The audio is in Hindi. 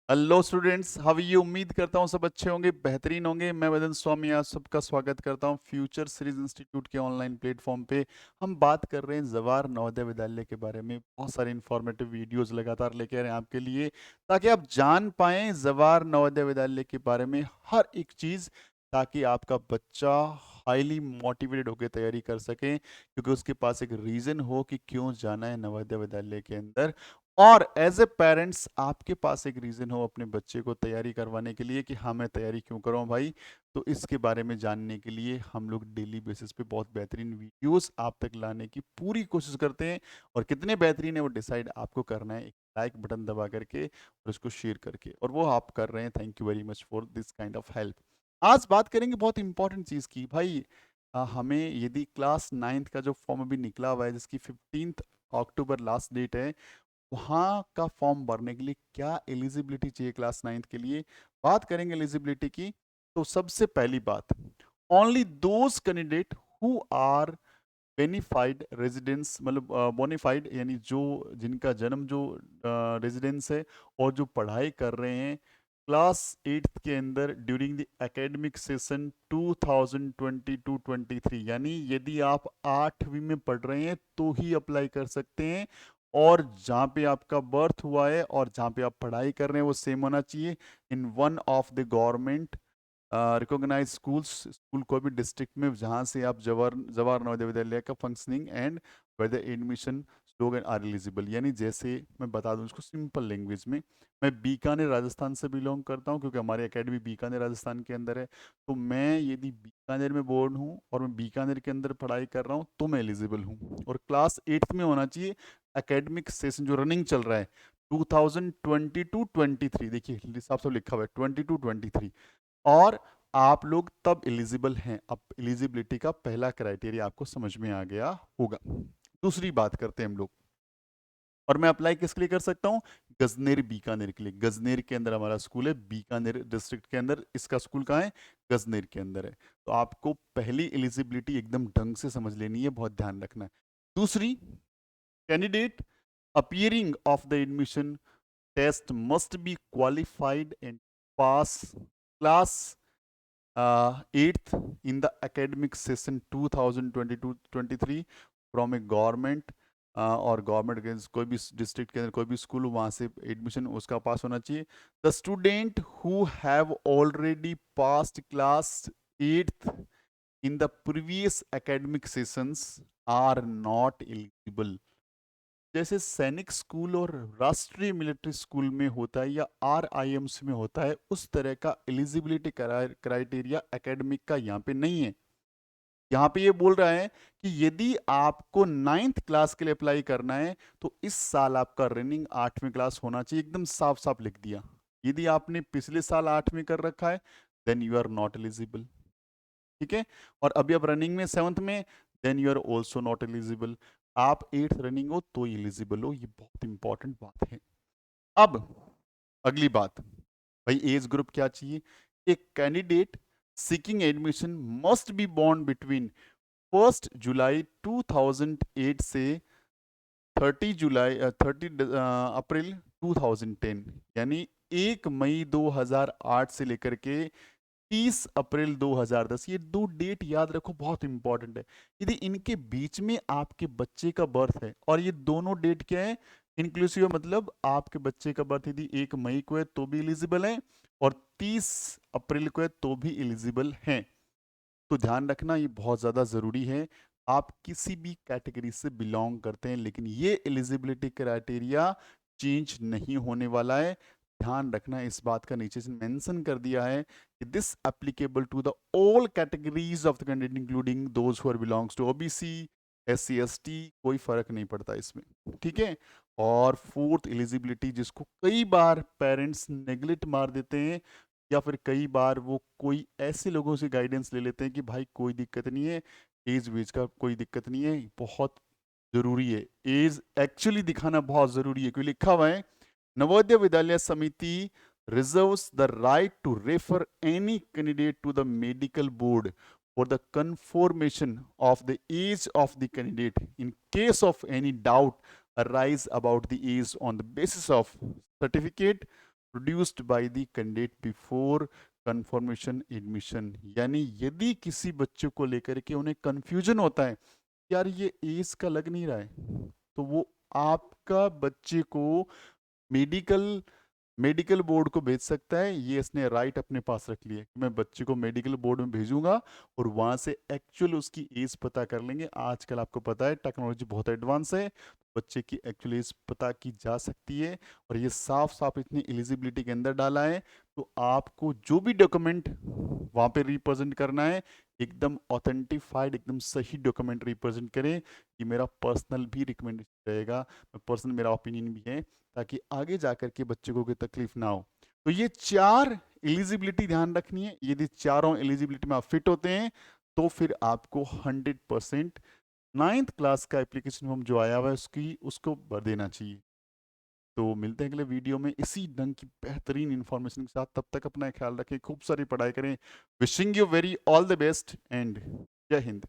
Hello students, how you. उम्मीद करता हूँ सब अच्छे होंगे, बेहतरीन होंगे। मैं वेदन स्वामी आज सबका स्वागत करता हूँ फ्यूचर सीरीज इंस्टीट्यूट के ऑनलाइन प्लेटफॉर्म पे। हम बात कर रहे हैं जवाहर नवोदय विद्यालय के बारे में। बहुत सारे इंफॉर्मेटिव वीडियोस लगातार लेके आ रहे हैं आपके लिए, ताकि आप जान पाएं जवाहर नवोदय विद्यालय के बारे में हर एक चीज़, ताकि आपका बच्चा हाईली मोटिवेटेड होकर तैयारी कर सके, क्योंकि उसके पास एक रीज़न हो कि क्यों जाना है नवोदय विद्यालय के अंदर। और एज ए पेरेंट्स आपके पास एक रीज़न हो अपने बच्चे को तैयारी करवाने के लिए कि हाँ, मैं तैयारी क्यों कराऊँ भाई। तो इसके बारे में जानने के लिए हम लोग डेली बेसिस पे बहुत बेहतरीन वीडियोस आप तक लाने की पूरी कोशिश करते हैं। और कितने बेहतरीन है वो डिसाइड आपको करना है, एक लाइक बटन दबा करके और उसको शेयर करके, और वो आप कर रहे हैं। Thank you very much for this kind of help. आज बात करेंगे बहुत इंपॉर्टेंट चीज़ की भाई। हमें यदि क्लास 9th का जो फॉर्म अभी निकला हुआ है, जिसकी 15 अक्टूबर लास्ट डेट है, वहाँ का फॉर्म भरने के लिए क्या एलिजिबिलिटी चाहिए क्लास 9th के लिए, बात करेंगे एलिजिबिलिटी की। तो सबसे पहली बात, only those candidate who are bonafide residence, मतलब बोनीफाइड, यानी जो जिनका जन्म जो रेजिडेंस है और जो पढ़ाई कर रहे हैं क्लास 8th के अंदर ड्यूरिंग द एकेडमिक सेशन 2022-23, यानी यदि आप 8वीं में पढ़ रहे हैं तो ही अप्लाई कर सकते हैं। और जहाँ पे आपका बर्थ हुआ है और जहाँ पे आप पढ़ाई कर रहे हैं वो सेम होना चाहिए in one of the government recognise schools, school कोई भी डिस्ट्रिक्ट में जहाँ से आप जवाहर नवोदय विद्यालय का functioning and whether admission slogan are eligible. यानी जैसे मैं बता दूं इसको सिंपल लैंग्वेज में, मैं बीकानेर राजस्थान से बिलोंग करता हूं, क्योंकि हमारी एकेडमी बीकानेर राजस्थान के अंदर है। तो मैं यदि बीकानेर में बोर्न हूं और मैं बीकानेर के अंदर पढ़ाई कर रहा हूं तो मैं एलिजिबल हूं। और क्लास 8th में होना चाहिए। एकेडमिक सेशन जो रनिंग चल रहा है 2022-23, देखिए साफ साफ लिखा हुआ है 22-23, और आप लोग तब एलिजिबल हैं। अब एलिजिबिलिटी का पहला क्राइटेरिया आपको समझ में आ गया होगा। दूसरी बात करते हैं हम लोग, और मैं अप्लाई किसके लिए कर सकता हूँ, गजनेर बीकानेर के लिए। गजनेर के अंदर हमारा स्कूल है, बीकानेर डिस्ट्रिक्ट के अंदर इसका स्कूल कहाँ है, गजनेर के अंदर है। तो आपको पहली एलिजिबिलिटी एकदम ढंग से समझ लेनी है, बहुत ध्यान रखना है। दूसरी, candidate appearing of the admission test must be qualified and pass class 8th in the academic session 2022-23 from a government और गवर्नमेंट के कोई भी डिस्ट्रिक्ट के अंदर कोई भी स्कूल, वहाँ से एडमिशन उसका पास होना चाहिए। The student who have already passed class 8th in the previous academic sessions are not eligible। जैसे सैनिक स्कूल और राष्ट्रीय मिलिट्री स्कूल में होता है या RIMs में होता है, उस तरह का एलिजिबिलिटी क्राइटेरिया एकेडमिक का यहाँ पे नहीं है। यहाँ पे ये बोल रहा है कि यदि आपको 9th क्लास के लिए अप्लाई करना है तो इस साल आपका रनिंग 8वीं क्लास होना चाहिए, एकदम साफ साफ लिख दिया। यदि आपने पिछले साल 8वीं कर रखा है then you are not eligible. ठीक है। और अभी आप रनिंग में 7th में, then you are also not eligible. आप 8th रनिंग हो तो एलिजिबल हो, ये बहुत इंपॉर्टेंट बात है। अब अगली बात, भाई एज ग्रुप क्या चाहिए। एक candidate seeking admission must be born between 1 जुलाई 2008 से 30 अप्रैल 2010, यानी 1 मई 2008 से लेकर के 30 अप्रैल 2010, ये दो डेट याद रखो, बहुत इंपॉर्टेंट है। यदि इनके बीच में आपके बच्चे का बर्थ है, और ये दोनों डेट क्या है, इंक्लूसिव, मतलब आपके बच्चे का बर्थ यदि 1 मई को है तो भी एलिजिबल है, और 30 अप्रैल को है तो भी एलिजिबल है। तो ध्यान रखना, ये बहुत ज़्यादा ज़रूरी है। आप किसी भी कैटेगरी से बिलोंग करते हैं, लेकिन ये एलिजिबिलिटी क्राइटेरिया चेंज नहीं होने वाला है। ध्यान रखना, इस बात का नीचे से मेंशन कर दिया है कि this applicable to the all categories of the candidate including those who are belongs to OBC, SC ST, कोई फर्क नहीं पड़ता इसमें। ठीक है। और फोर्थ एलिजिबिलिटी, जिसको कई बार पेरेंट्स नेग्लेक्ट मार देते हैं, या फिर कई बार वो कोई ऐसे लोगों से गाइडेंस ले लेते हैं कि भाई कोई दिक्कत नहीं है, एज वेज का कोई दिक्कत नहीं है, बहुत जरूरी है एज एक्चुअली दिखाना, बहुत जरूरी है। क्योंकि लिखा हुआ है, Navodaya Vidyalaya Samiti reserves the right to refer any candidate to the medical board for the confirmation of the age of the candidate in case of any doubt arise about the age on the basis of certificate produced by the candidate before confirmation admission, यानी यदि किसी बच्चे को लेकर के उन्हें कंफ्यूजन होता है यार ये एज का लग नहीं रहा है, तो वो आपका बच्चे को मेडिकल मेडिकल बोर्ड को भेज सकता है। ये इसने राइट अपने पास रख लिया कि मैं बच्चे को मेडिकल बोर्ड में भेजूंगा और वहां से एक्चुअल उसकी एज पता कर लेंगे। आजकल आपको पता है टेक्नोलॉजी बहुत एडवांस है, बच्चे की एक्चुअल एज पता की जा सकती है और ये साफ साफ इतनी एलिजिबिलिटी के अंदर डाला है। तो आपको जो भी डॉक्यूमेंट वहां पे रिप्रेजेंट करना है एकदम ऑथेंटिफाइड, एकदम सही डॉक्यूमेंट रिप्रेजेंट करें। ये मेरा पर्सनल भी रिकमेंडेशन रहेगा, पर्सनल मेरा ओपिनियन भी है, ताकि आगे जाकर के बच्चे को कोई तकलीफ ना हो। तो ये 4 एलिजिबिलिटी ध्यान रखनी है, यदि चारों एलिजिबिलिटी में आप फिट होते हैं तो फिर आपको 100% 9th क्लास का एप्लीकेशन फॉर्म जो आया हुआ है उसको भर देना चाहिए। तो मिलते हैं अगले वीडियो में इसी ढंग की बेहतरीन इंफॉर्मेशन के साथ। तब तक अपना ख्याल रखें, खूब सारी पढ़ाई करें। Wishing you very all the best and जय हिंद।